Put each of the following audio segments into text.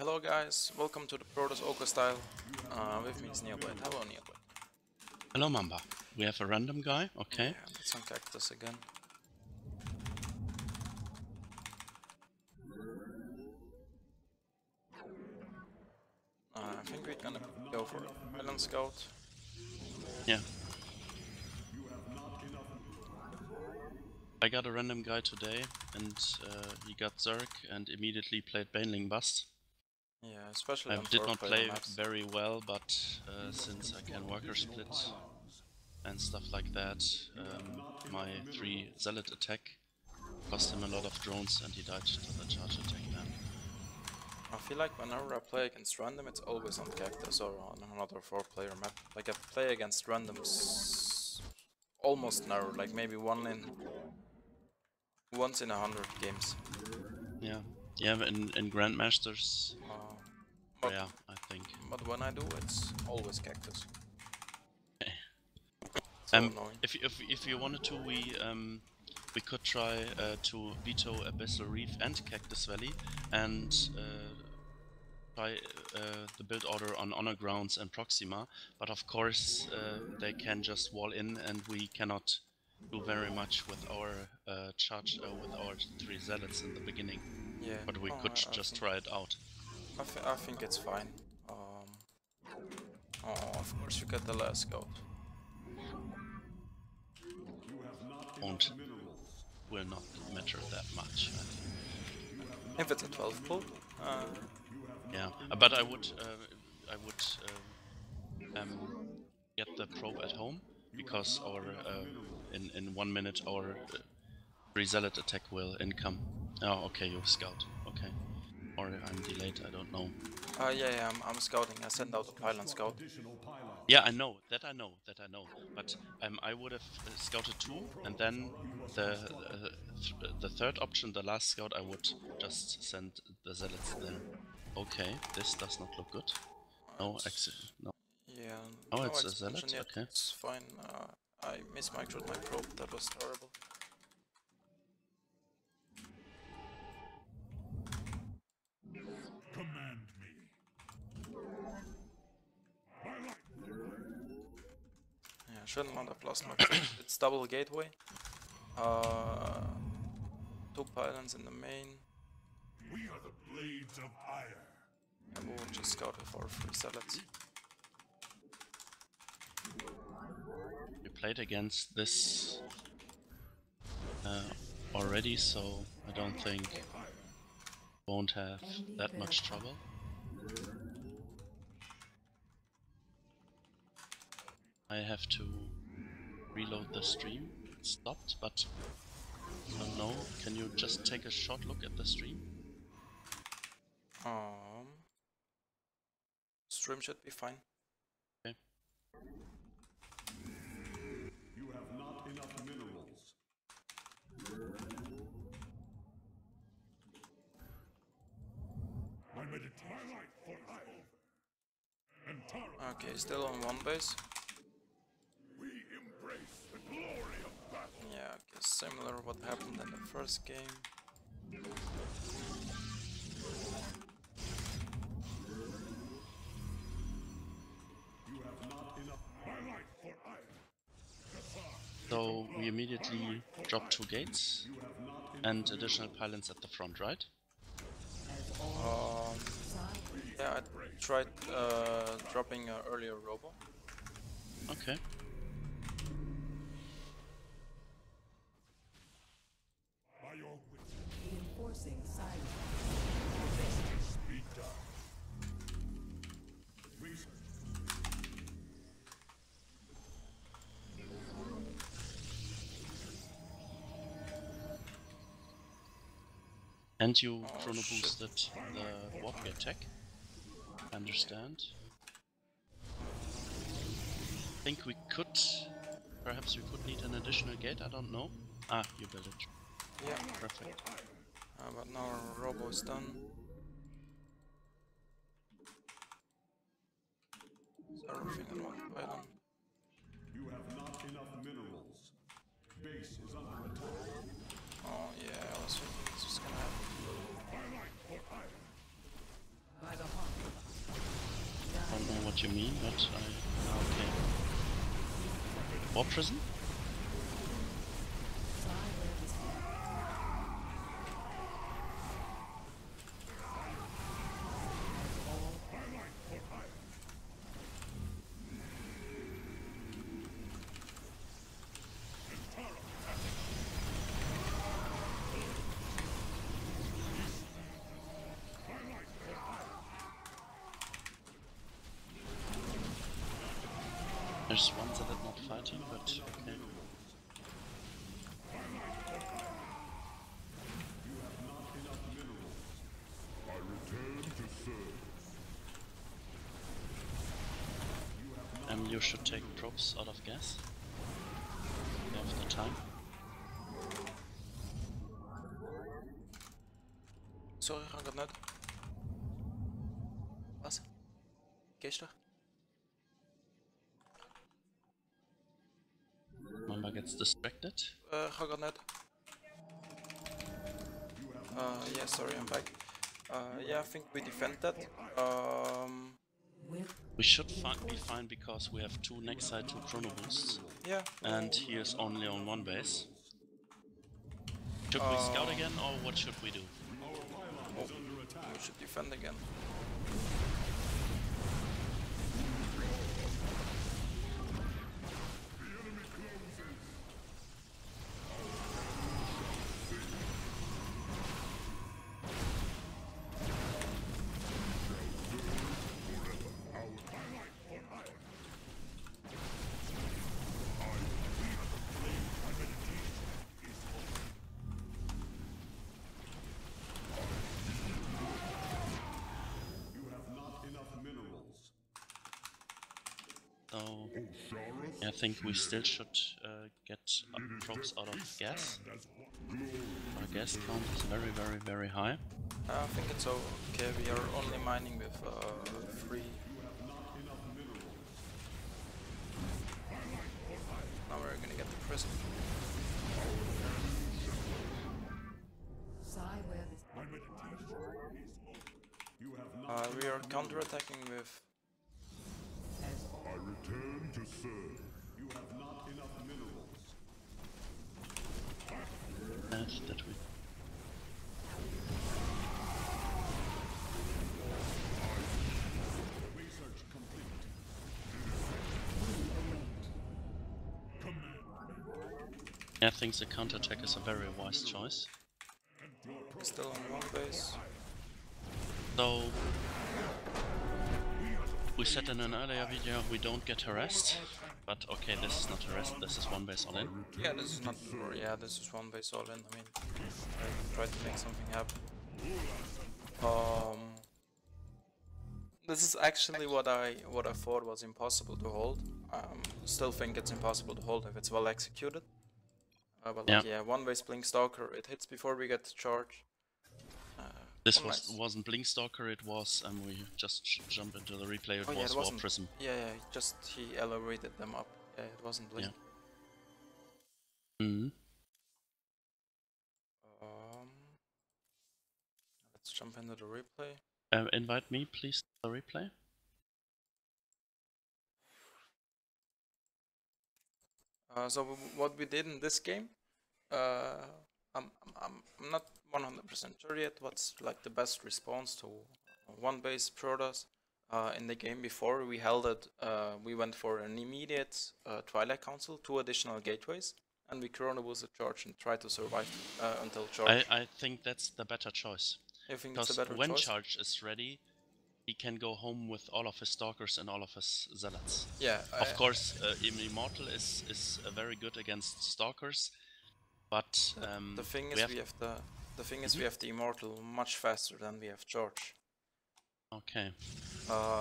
Hello guys, welcome to the Protoss-Okko-Style. With me is Nearblight. Hello Nearblight. Hello Mamba. We have a random guy, okay. Yeah, it's on Cactus again. I think we're gonna go for Island Scout. Yeah. I got a random guy today and he got Zerg and immediately played Baneling Bust. Yeah, especially I on did not play maps. very well, but since I can worker split and stuff like that, my 3 Zealot attack cost him a lot of drones and he died to the charge attack then. I feel like whenever I play against random, it's always on Cactus or on another 4-player map. Like I play against randoms almost never, like maybe once in 100 games. Yeah. Yeah, in Grandmasters, yeah, I think. But when I do, it's always Cactus. Okay. So annoying. If you wanted to, we could try to veto Abyssal Reef and Cactus Valley and try the build order on Honor Grounds and Proxima, but of course they can just wall in and we cannot do very much with our charge with our 3 zealots in the beginning. Yeah. But we could just try it out. I think it's fine. Of course you get the last scout. Will not matter that much, I think. If it's a 12 pull. Yeah, but I would get the probe at home because our in 1 minute our 3 zealot attack will income. Oh, okay, you scout. Okay, or I'm delayed. I don't know. Yeah, I'm scouting. I sent out a pylon scout. Yeah, I know. But I would have scouted 2, and then the third option, the last scout, I would just send the zealots there. Okay, this does not look good. No, no. Yeah. Oh, no it's a zealot. Yet. Okay. It's fine. I mismicroed my probe. That was terrible. Command me. Yeah, I shouldn't have lost my probe. It's double gateway. 2 pylons in the main. We are the blades of ire. And we'll just scout with our 3 zealots. We played against this already, so I don't think won't have that much trouble. I have to reload the stream. It stopped, but I don't know. Can you just take a short look at the stream? Stream should be fine. Okay. You have not enough minerals. I meditate my life for ire. And Tara. Okay, still on 1 base. We embrace the glory of battle. Yeah, I guess similar what happened in the first game. You have not enough my life for ire. So we immediately drop 2 gates and additional pylons at the front, right? Yeah, I tried dropping earlier robo. Okay. By your will. Reinforcing silence. Justice be done. And you chrono boosted the warp attack. Understand. I think we could, perhaps we could need an additional gate, I don't know. Ah, you built it. Yeah, Perfect. but now our robo is done. Is everything in 1 pylon? You have not enough minerals. Base is under attack. Oh yeah, I was thinking this was gonna happen. My life for ire. By the what you mean, but okay. WarpPrism? There's one that is not fighting, but okay. You should take props out of gas. You have the time. Sorry, ik ga net. Was? Gisteren? Mamba gets distracted. Ga net. Yeah, sorry, I'm back. Yeah, I think we defend that. We should be fine because we have 2 next side, 2 chrono boosts. Yeah. And he is only on 1 base. Should we scout again or what should we do? Oh, we should defend again. So I think we still should get props out of gas. Our gas count is very high. I think it's okay. We are only mining with 3. Now we're gonna get the prism. We are counter-attacking with. I return to serve. You have not enough minerals. That we. Research complete. I think the counter-attack is a very wise choice. Still on 1 base. So we said in an earlier video we don't get harassed, but okay, this is not harassed, this is 1 base all in. Yeah, this is not. Yeah, this is 1 base all in. I mean, I tried to make something happen. This is actually what I thought was impossible to hold. Still think it's impossible to hold if it's well executed. But like, yeah, 1 base Blink Stalker, it hits before we get to charge. This wasn't Blink Stalker, it was, and we just jump into the replay, it was WarpPrism. Yeah, just he elevated them up. Yeah, it wasn't Blink. Yeah. Mm-hmm. Let's jump into the replay. Invite me, please, to the replay. So what we did in this game, I'm not 100% sure yet what's like the best response to 1 base Protoss. In the game before we held it, we went for an immediate Twilight Council, 2 additional gateways, and we chrono boosted charge and tried to survive until charge. I think that's the better choice. You think because it's a better when choice? charge is ready, he can go home with all of his stalkers and all of his zealots. Yeah. Of course, Immortal is very good against stalkers, but the thing is we have the Immortal much faster than we have charge. Okay.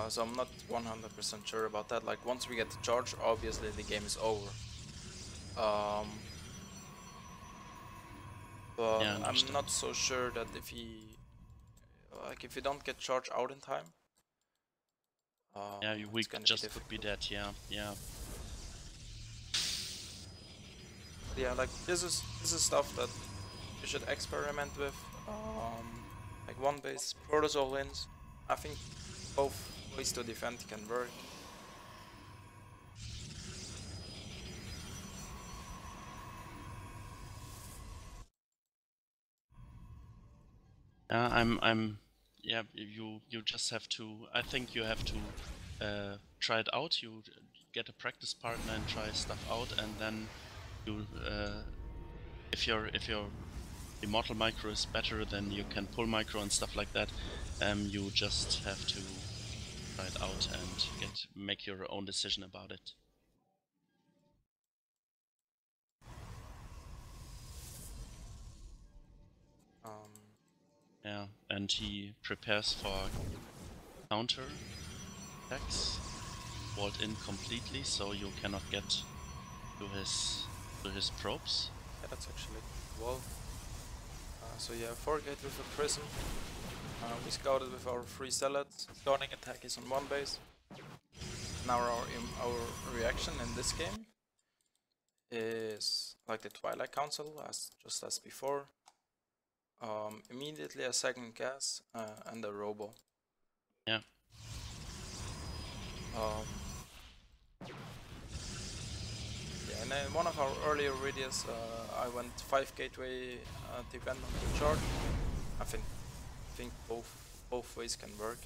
So I'm not 100% sure about that. Like once we get the charge, obviously the game is over. But yeah, I'm not so sure that if we don't get charge out in time. Yeah, we just could be dead. Yeah. Yeah, like this is stuff that you should experiment with. Like 1 base Protoss all-ins. I think both ways to defend can work. Yeah, you just have to, I think you have to try it out. You get a practice partner and try stuff out, and then you, if your immortal micro is better, then you can pull micro and stuff like that. You just have to try it out and make your own decision about it. Yeah, and he prepares for counter attacks, walled in completely, so you cannot get to his probes. Yeah, that's actually wall. So yeah, 4 gate with a prism. We scouted with our 3 zealots. Scouting attack is on 1 base. Now our reaction in this game is like the Twilight Council, just as before. Immediately a second gas and a robo. Yeah. Yeah, and in one of our earlier videos, I went 5 gateway depend on the chart. I think both ways can work.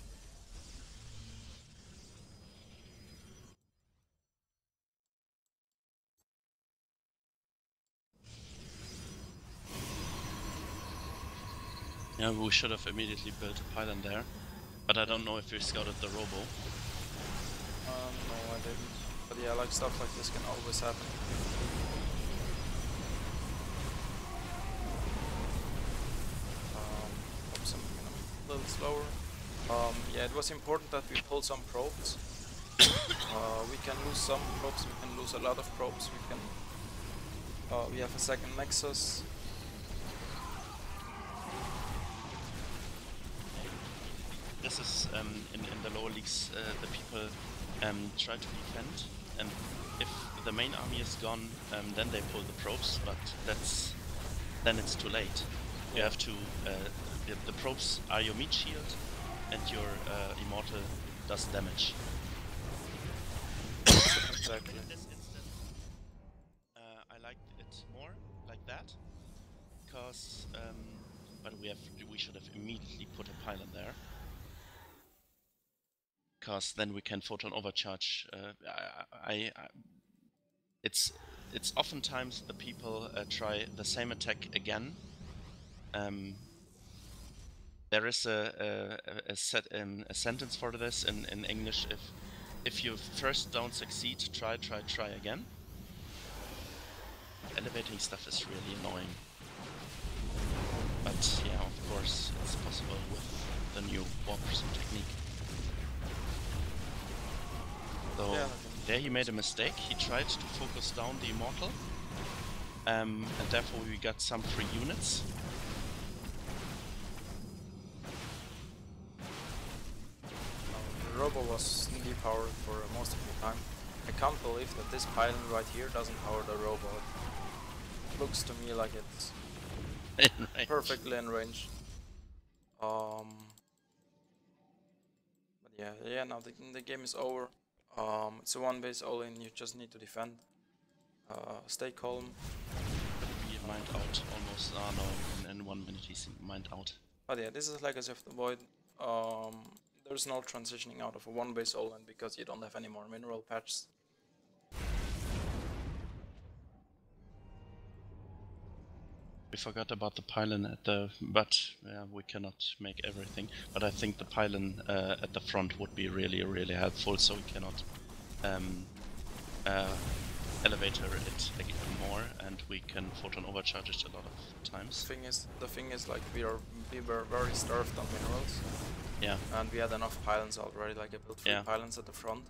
Yeah, we should have immediately built a pylon there, but I don't know if we scouted the robo. No, I didn't. But yeah, like stuff like this can always happen. Oops, I'm gonna be a little slower. Yeah, it was important that we pull some probes. We can lose some probes, we can lose a lot of probes. We have a second nexus. This is in the lower leagues, the people try to defend, and if the main army is gone, then they pull the probes, but then it's too late. You have to, the probes are your meat shield, and your immortal does damage. Exactly. In this instance, I liked it more like that, because, but we should have immediately put a pylon there. Because then we can photon overcharge. It's oftentimes the people try the same attack again. There is a sentence for this in English. If you first don't succeed, try again. Elevating stuff is really annoying. But yeah, of course, it's possible with the new WarpPrism technique. So Yeah, there he made a mistake. He tried to focus down the immortal, and therefore we got some free units. The robo was depowered for most of the time. I can't believe that this pylon right here doesn't power the robo. It looks to me like it's perfectly in range. But yeah, now the game is over. It's a 1 base all in, you just need to defend. Stay calm. He mined out almost, no, in 1 minute he's mined out. But yeah, this is Legacy of the Void. There's no transitioning out of a 1 base all in because you don't have any more mineral patches. We forgot about the pylon but yeah, we cannot make everything. But I think the pylon at the front would be really helpful, so we cannot elevator it again more, and we can photon overcharge it a lot of times. The thing is like we were very starved on minerals. Yeah. And we had enough pylons already, like I built 3 pylons at the front.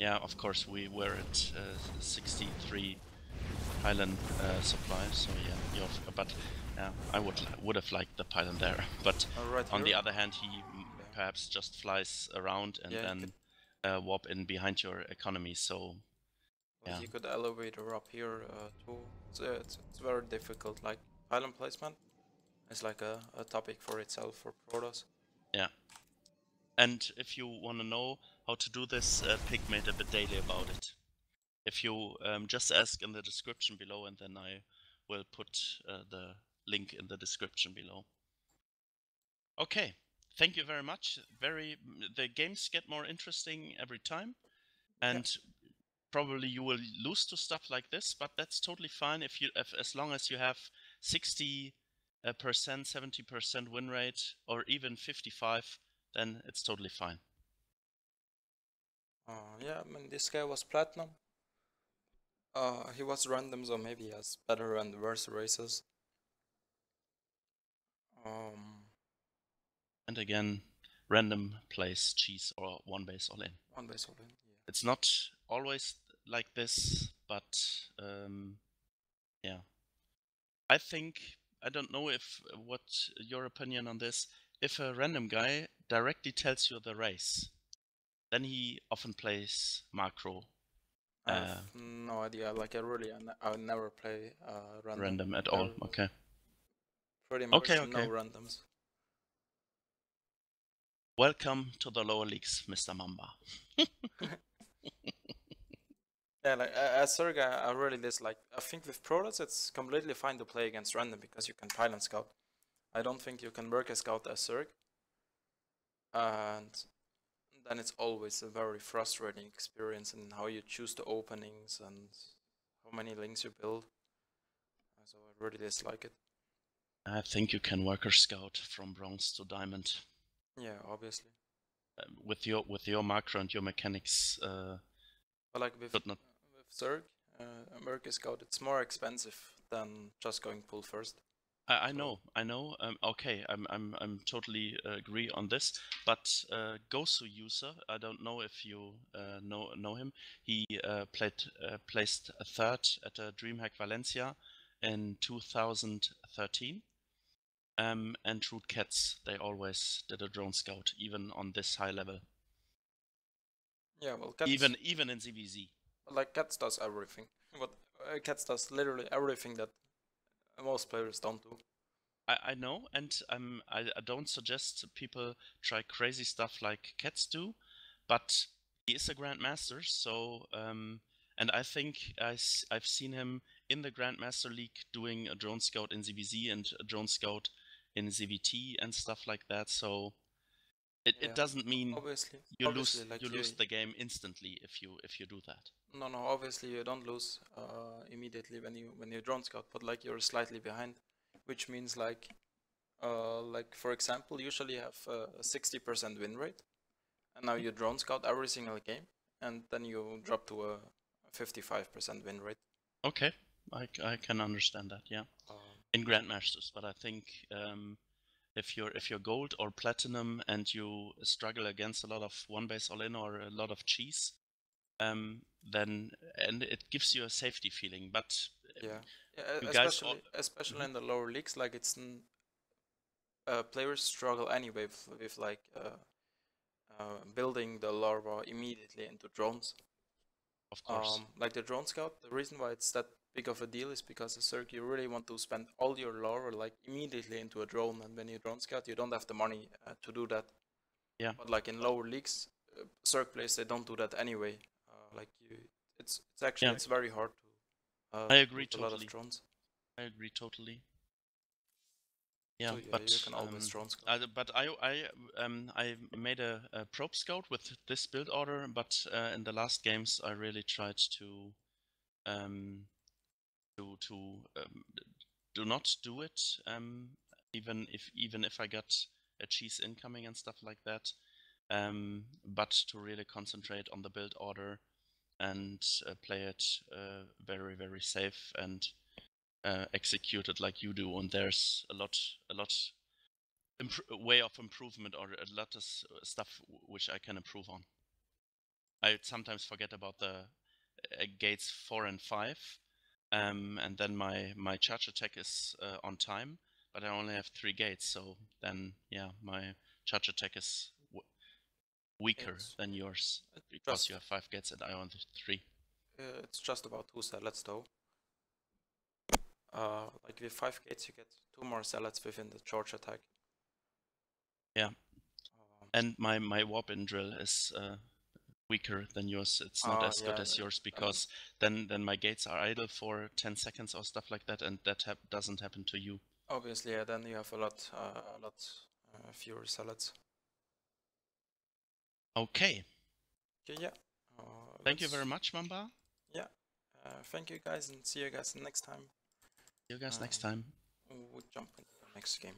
Yeah, of course we were at 63 pylon supply, so yeah, but I would have liked the pylon there, but Right on here. the other hand, he perhaps just flies around and then warp in behind your economy, so yeah. You could elevator up here too. It's very difficult, like pylon placement is like a topic for itself for Protoss. Yeah. And if you want to know how to do this, Pig made a bit daily about it. If you just ask in the description below, and then I will put the link in the description below. Okay, thank you very much. The games get more interesting every time, and probably you will lose to stuff like this, but that's totally fine if as long as you have 60%, 70% win rate, or even 55, then it's totally fine. Yeah, I mean, this guy was platinum. He was random, so maybe he has better and worse races. And again, random plays cheese or one base all in. One base all in, yeah. It's not always like this, but yeah. I think, I don't know what your opinion on this, if a random guy directly tells you the race, then he often plays macro. I have no idea, like I would never play Random at all, okay. Pretty much okay. no randoms. Welcome to the lower leagues, Mr. Mamba. Yeah, like as Zerg, I really dislike. I think with Protoss, it's completely fine to play against random because you can pylon scout. I don't think you can work a scout as Zerg. And then it's always a very frustrating experience in how you choose the openings and how many links you build. So I really dislike it. I think you can worker scout from bronze to diamond. Yeah, obviously. With your macro and your mechanics. But like with Zerg, worker scout, it's more expensive than just going pull first. I know. Okay, I'm totally agree on this. But Gosu user, I don't know if you know him. He placed a third at DreamHack Valencia in 2013. And Root Cats, they always did a drone scout, even on this high level. Yeah, well, Cats, even in ZVZ. Like Cats does everything. What Cats does literally everything that most players don't do. I know, and I don't suggest people try crazy stuff like Cats do, but he is a Grandmaster, so and I think I've seen him in the Grandmaster League doing a drone scout in ZVZ and a drone scout in ZVT and stuff like that. So it doesn't mean you lose the game instantly if you do that. No, obviously you don't lose immediately when you drone scout, but like you're slightly behind, which means like for example, usually you have a 60% win rate, and now you drone scout every single game, and then you drop to a 55% win rate. Okay, I can understand that, yeah. In Grandmasters, but I think if you're gold or platinum and you struggle against a lot of one base all in or a lot of cheese, then and it gives you a safety feeling. But especially in the lower leagues, like it's players struggle anyway with like building the larva immediately into drones. Of course. Like the drone scout, the reason why it's that big of a deal is because the Zerg, you really want to spend all your larva like immediately into a drone, and when you drone scout, you don't have the money to do that. Yeah. But like in lower leagues, Zerg players, they don't do that anyway. It's actually it's very hard to. I agree totally. A lot of drones. I agree totally. Yeah, so, but you can always drone scout. But I made a probe scout with this build order, but in the last games I really tried to do not do it. Even if I got a cheese incoming and stuff like that, but to really concentrate on the build order and play it very, very safe and execute it like you do. And there's a lot way of improvement, or a lot of stuff which I can improve on. I sometimes forget about the gates 4 and 5, and then my charge attack is on time, but I only have 3 gates, so then yeah, my charge attack is weaker than yours because you have 5 gates and I only have 3. It's just about 2 zealots though. Like with 5 gates you get 2 more zealots within the charge attack. Yeah. And my warp-in drill is weaker than yours. It's not as good as yours, because then my gates are idle for 10 seconds or stuff like that, and that doesn't happen to you. Obviously, yeah, then you have a lot fewer salads. Okay. Okay, yeah. Thank you very much, Mamba. Yeah. Thank you guys, and see you guys next time. See you guys next time. We'll jump into the next game.